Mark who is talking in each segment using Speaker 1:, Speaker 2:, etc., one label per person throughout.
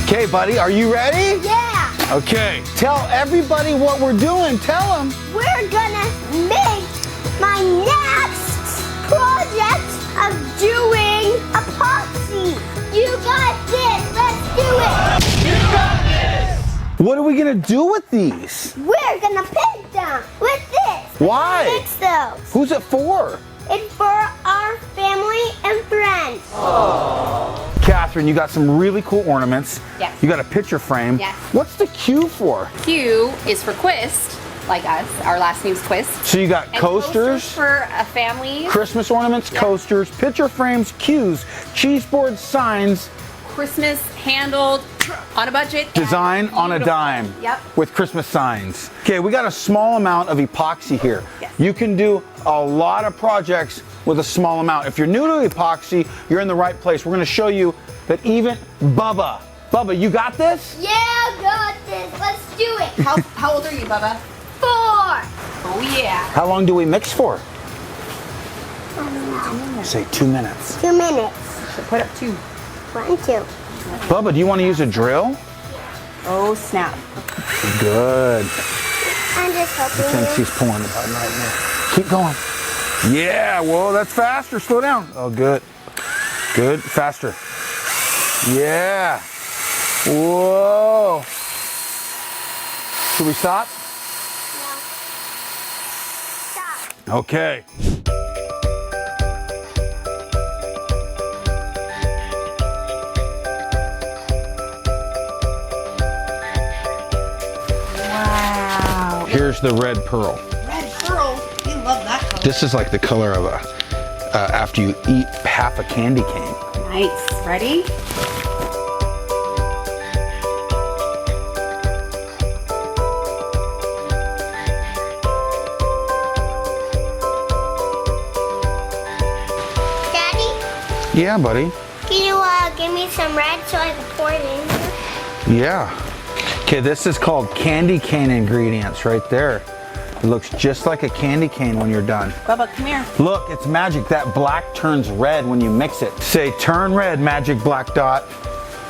Speaker 1: Okay, buddy, are you ready?
Speaker 2: Yeah.
Speaker 1: Okay, tell everybody what we're doing. Tell them.
Speaker 2: We're gonna make my next project of doing epoxy. You got this. Let's do it.
Speaker 3: You got this!
Speaker 1: What are we gonna do with these?
Speaker 2: We're gonna paint them with this.
Speaker 1: Why?
Speaker 2: Mix those.
Speaker 1: Who's it for?
Speaker 2: It's for our family and friends.
Speaker 1: Catherine, you got some really cool ornaments.
Speaker 4: Yes.
Speaker 1: You got a picture frame.
Speaker 4: Yes.
Speaker 1: What's the Q for?
Speaker 4: Q is for Quist, like us. Our last name's Quist.
Speaker 1: So you got
Speaker 4: And
Speaker 1: coasters,
Speaker 4: for a family.
Speaker 1: Christmas ornaments, coasters, picture frames, cues, cheese boards, signs,
Speaker 4: Christmas handled on a budget. and
Speaker 1: design on a
Speaker 4: beautiful.
Speaker 1: dime.
Speaker 4: Yep.
Speaker 1: With Christmas signs. Okay, we got a small amount of epoxy here.
Speaker 4: Yes.
Speaker 1: You can do a lot of projects with a small amount. If you're new to epoxy, you're in the right place. We're gonna show you that even Bubba, you got this?
Speaker 2: Yeah, got this. Let's do it.
Speaker 4: How old are you, Bubba?
Speaker 2: 4.
Speaker 4: Oh yeah.
Speaker 1: How long do we mix for? Say 2 minutes.
Speaker 2: 2 minutes.
Speaker 4: So put up 2.
Speaker 2: 1, 2.
Speaker 1: Bubba, do you want to use a drill?
Speaker 4: Oh snap.
Speaker 1: Good.
Speaker 2: I'm just
Speaker 1: Thinks
Speaker 2: hoping.
Speaker 1: he's pulling the button right now. Keep going. Yeah, whoa, that's faster. Slow down. Oh, good. Good, faster. Yeah. Whoa. Should we stop?
Speaker 2: Stop.
Speaker 1: Okay.
Speaker 4: Wow.
Speaker 1: Here's the red pearl.
Speaker 4: Red pearl. We love that color.
Speaker 1: This is like the color of after you eat half a candy cane.
Speaker 4: Nice. Ready?
Speaker 2: Daddy,
Speaker 1: Yeah, buddy.
Speaker 2: can you give me some red so I can pour it in here?
Speaker 1: Yeah. Okay, this is called candy cane ingredients right there. It looks just like a candy cane when you're done.
Speaker 4: Bubba, come here.
Speaker 1: Look, it's magic. That black turns red when you mix it. Say, turn red, magic black dot.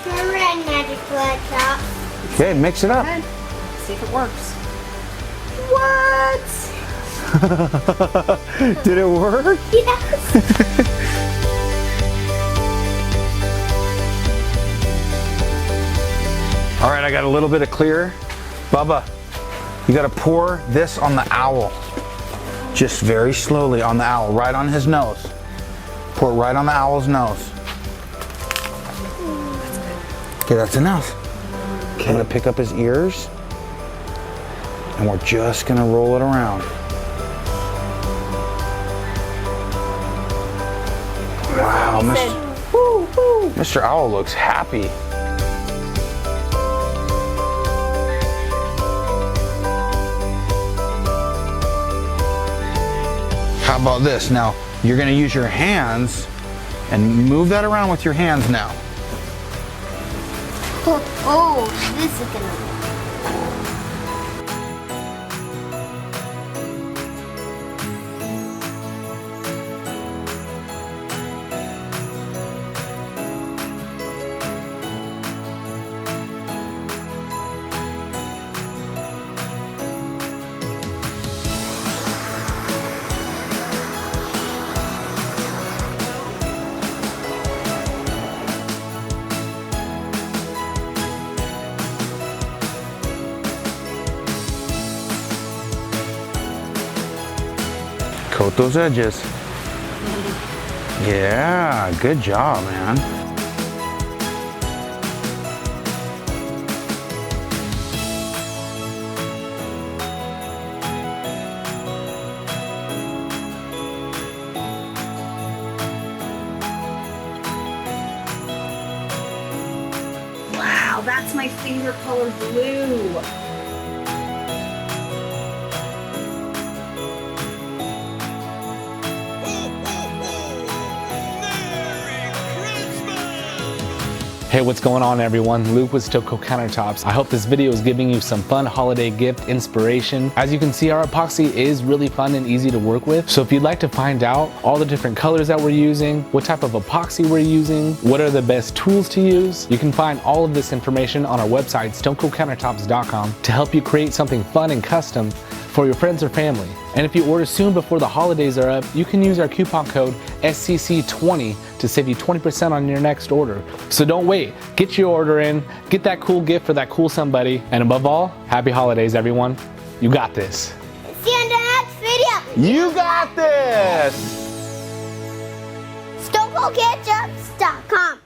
Speaker 2: Turn red, magic blood top.
Speaker 1: Okay, mix it up.
Speaker 4: Good. See if it works.
Speaker 2: What?
Speaker 1: Did it work?
Speaker 2: Yes.
Speaker 1: All right, I got a little bit of clear. Bubba, you gotta pour this on the owl. Just very slowly on the owl, right on his nose. Pour it right on the owl's nose. Okay, that's enough. Okay, I'm gonna pick up his ears and we're just gonna roll it around. Wow, Mr. Owl looks happy. How about this? Now, you're gonna use your hands and move that around with your hands now.
Speaker 2: Oh, this is gonna be.
Speaker 1: Coat those edges. Yeah, good job, man.
Speaker 4: Wow, that's my favorite color, blue.
Speaker 3: Hey, what's going on everyone? Luke with Stone Coat Countertops. I hope this video is giving you some fun holiday gift inspiration. As you can see, our epoxy is really fun and easy to work with. So if you'd like to find out all the different colors that we're using, what type of epoxy we're using, what are the best tools to use, you can find all of this information on our website, stonecoatcountertops.com, to help you create something fun and custom for your friends or family. And if you order soon before the holidays are up, you can use our coupon code SCC20 to save you 20% on your next order. So don't wait, get your order in, get that cool gift for that cool somebody, and above all, happy holidays everyone. You got this.
Speaker 2: See you in the next video.
Speaker 1: You got this.
Speaker 2: StoneCoatCountertops.com